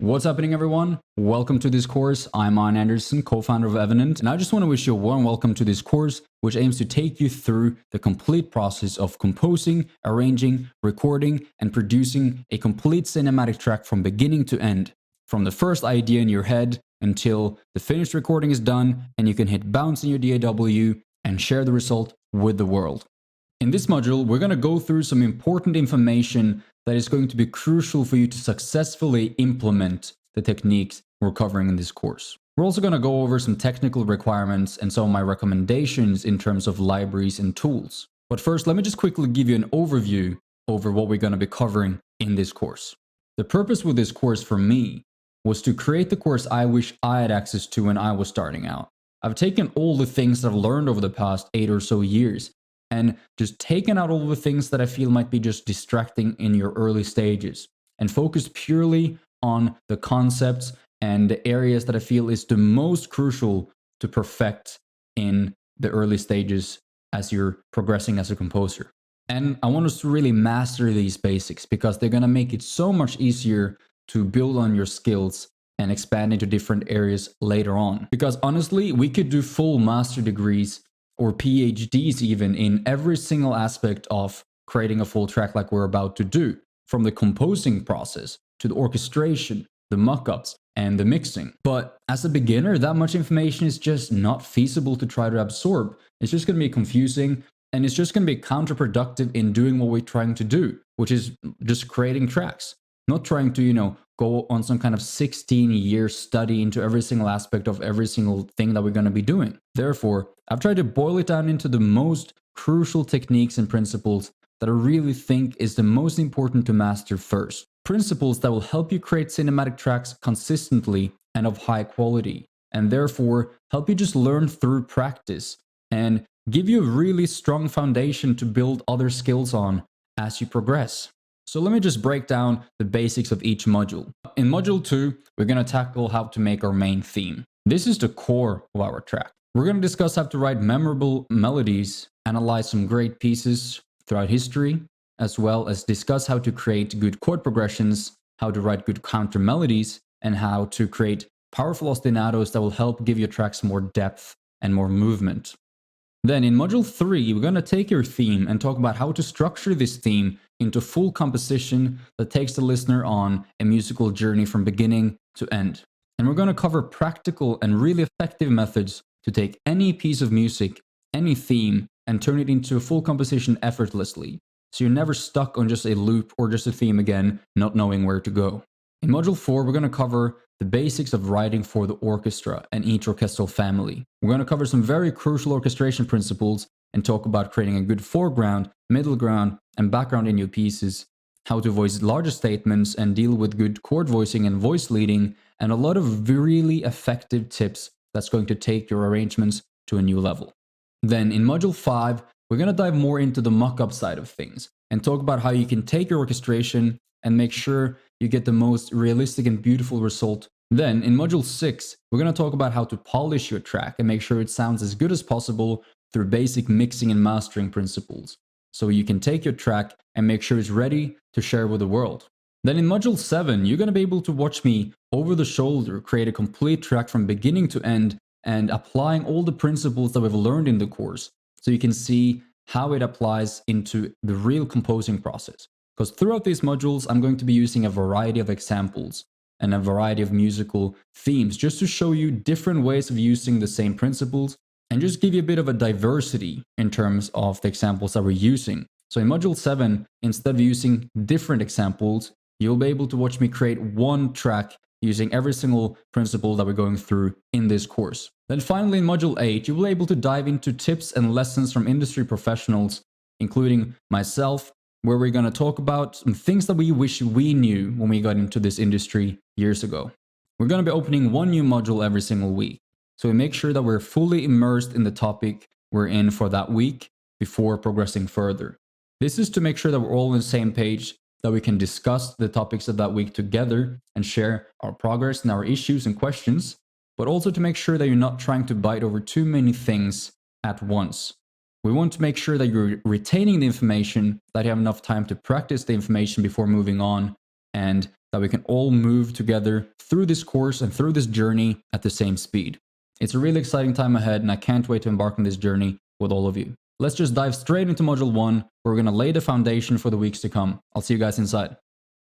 What's happening, everyone? Welcome to this course. I'm Arne Anderson, co-founder of Evident, and I just want to wish you a warm welcome to this course, which aims to take you through the complete process of composing, arranging, recording, and producing a complete cinematic track from beginning to end, from the first idea in your head until the finished recording is done, and you can hit bounce in your DAW and share the result with the world. In this module, we're going to go through some important information that is going to be crucial for you to successfully implement the techniques we're covering in this course. We're also going to go over some technical requirements and some of my recommendations in terms of libraries and tools. But first, let me just quickly give you an overview over what we're going to be covering in this course. The purpose with this course for me was to create the course I wish I had access to when I was starting out. I've taken all the things that I've learned over the past 8 or so years and just taken out all the things that I feel might be just distracting in your early stages and focus purely on the concepts and the areas that I feel is the most crucial to perfect in the early stages as you're progressing as a composer. And I want us to really master these basics because they're going to make it so much easier to build on your skills and expand into different areas later on. Because honestly, we could do full master degrees or PhDs even in every single aspect of creating a full track like we're about to do, from the composing process to the orchestration, the mock-ups, and the mixing. But as a beginner, that much information is just not feasible to try to absorb. It's just going to be confusing, and it's just going to be counterproductive in doing what we're trying to do, which is just creating tracks. Not trying to, go on some kind of 16-year study into every single aspect of every single thing that we're going to be doing. Therefore, I've tried to boil it down into the most crucial techniques and principles that I really think is the most important to master first. Principles that will help you create cinematic tracks consistently and of high quality, and therefore help you just learn through practice and give you a really strong foundation to build other skills on as you progress. So let me just break down the basics of each module. In module 2, we're going to tackle how to make our main theme. This is the core of our track. We're going to discuss how to write memorable melodies, analyze some great pieces throughout history, as well as discuss how to create good chord progressions, how to write good counter melodies, and how to create powerful ostinatos that will help give your tracks more depth and more movement. Then in module 3, we're going to take your theme and talk about how to structure this theme into full composition that takes the listener on a musical journey from beginning to end. And we're going to cover practical and really effective methods to take any piece of music, any theme, and turn it into a full composition effortlessly. So you're never stuck on just a loop or just a theme again, not knowing where to go. In module 4, we're going to cover the basics of writing for the orchestra and each orchestral family. We're going to cover some very crucial orchestration principles and talk about creating a good foreground, middle ground, and background in your pieces, how to voice larger statements and deal with good chord voicing and voice leading, and a lot of really effective tips that's going to take your arrangements to a new level. Then in module 5, we're going to dive more into the mock-up side of things and talk about how you can take your orchestration and make sure you get the most realistic and beautiful result. Then in module 6, we're going to talk about how to polish your track and make sure it sounds as good as possible through basic mixing and mastering principles. So you can take your track and make sure it's ready to share with the world. Then in module 7, you're going to be able to watch me over the shoulder create a complete track from beginning to end and applying all the principles that we've learned in the course so you can see how it applies into the real composing process. Because throughout these modules, I'm going to be using a variety of examples and a variety of musical themes just to show you different ways of using the same principles and just give you a bit of a diversity in terms of the examples that we're using. So in module 7, instead of using different examples, you'll be able to watch me create one track using every single principle that we're going through in this course. Then finally in module 8, you will be able to dive into tips and lessons from industry professionals, including myself, where we're going to talk about some things that we wish we knew when we got into this industry years ago. We're going to be opening one new module every single week. So we make sure that we're fully immersed in the topic we're in for that week before progressing further. This is to make sure that we're all on the same page, that we can discuss the topics of that week together and share our progress and our issues and questions, but also to make sure that you're not trying to bite over too many things at once. We want to make sure that you're retaining the information, that you have enough time to practice the information before moving on, and that we can all move together through this course and through this journey at the same speed. It's a really exciting time ahead, and I can't wait to embark on this journey with all of you. Let's just dive straight into Module 1, where we're going to lay the foundation for the weeks to come. I'll see you guys inside.